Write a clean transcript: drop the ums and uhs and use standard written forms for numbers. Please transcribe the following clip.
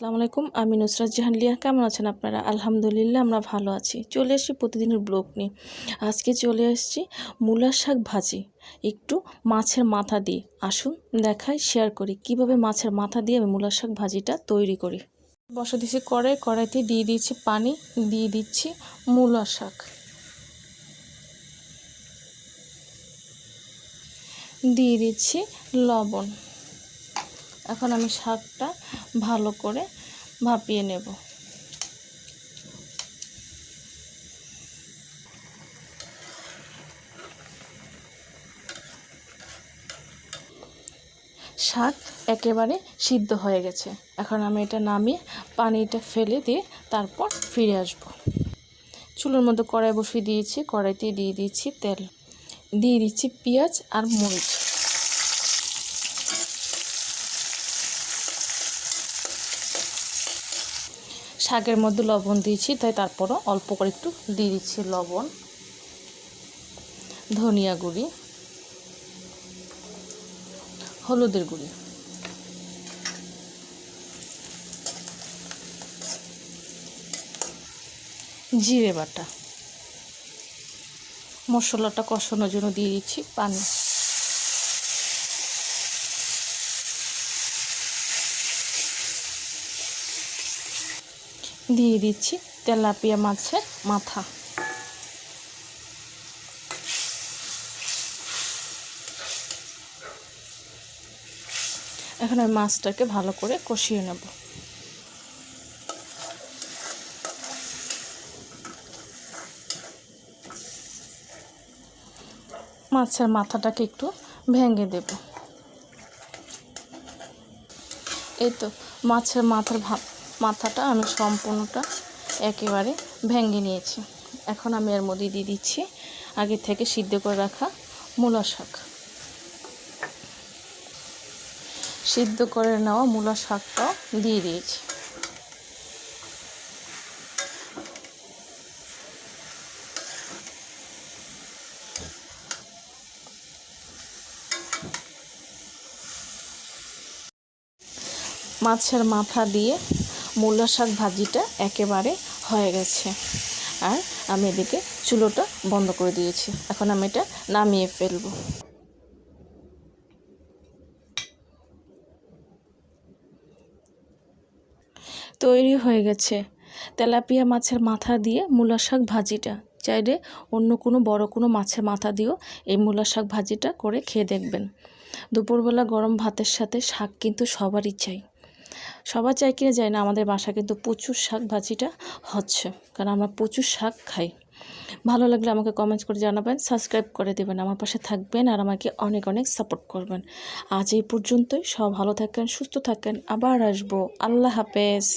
আসসালামু আলাইকুম, আমি নুসরাত জাহান লিয়া। কেমন আছেন আপনারা? আলহামদুলিল্লাহ আমরা ভালো আছি। চলে এসেছি প্রতিদিনের ব্লগ নিয়ে। আজকে চলে এসেছি মূলার শাক ভাজি, একটু মাছের মাথা দিয়ে। আসুন দেখাই, শেয়ার করি কিভাবে মাছের মাথা দিয়ে আমি মূলার শাক ভাজিটা তৈরি করি। বসা দিয়েছি কড়াইতে দিয়ে দিচ্ছি পানি, দিয়ে দিচ্ছি মূলার শাক, দিয়ে দিচ্ছি লবণ। এখন আমি শাকটা ভালো করে ভাপিয়ে নেব। শাক একেবারে সিদ্ধ হয়ে গেছে। এখন আমি এটা নামিয়ে পানিটা ফেলে দিয়ে তারপর ফিরে আসব। চুলোর মধ্যে কড়াই বসিয়ে দিয়েছি, কড়াইতে দিয়ে দিচ্ছি তেল, দিয়ে দিচ্ছি পেঁয়াজ আর মরিচ। শাকের মধ্যে লবণ দিয়েছি, তাই তারপরও অল্প করে একটু দিয়ে দিচ্ছি লবণ, ধনিয়া গুঁড়ি, হলুদের গুঁড়ি, জিরে বাটা। মশলাটা কষানোর জন্য দিয়ে দিচ্ছি পানি। দিয়ে দিচ্ছি তেলাপিয়া মাছের মাথা। এখন আমি মাছটাকে ভালো করে কষিয়ে নেব। মাছের মাথাটাকে একটু ভেঙে দেব। এই তো মাছের মাথাটা আমি সম্পূর্ণটা একেবারে ভেঙে নিয়েছি। এখন আমি এর মধ্যে দিয়ে দিচ্ছি আগে থেকে সিদ্ধ করে রাখা মূলা শাক। সিদ্ধ করে নেওয়া মূলা শাকটাও দিয়ে দিয়েছি। মাছের মাথা দিয়ে মূলা শাক ভাজিটা একেবারে হয়ে গেছে। আর আমি এদিকে চুলোটা বন্ধ করে দিয়েছি। এখন আমি এটা নামিয়ে ফেলব। তৈরি হয়ে গেছে তেলাপিয়া মাছের মাথা দিয়ে মূলা শাক ভাজিটা। চাইলে অন্য কোনো বড় কোনো মাছের মাথা দিয়েও এই মূলা শাক ভাজিটা করে খেয়ে দেখবেন। দুপুরবেলা গরম ভাতের সাথে শাক কিন্তু সবারই চাই। সবাই চাই কিনা যায় না, আমাদের বাসা কিন্তু প্রচুর শাক ভাজিটা হচ্ছে, কারণ আমরা প্রচুর শাক খাই। ভালো লাগলে আমাকে কমেন্টস করে জানাবেন, সাবস্ক্রাইব করে দেবেন, আমার পাশে থাকবেন আর আমাকে অনেক অনেক সাপোর্ট করবেন। আজ এই পর্যন্তই। সব ভালো থাকেন, সুস্থ থাকেন, আবার আসবো। আল্লাহ হাফেজ।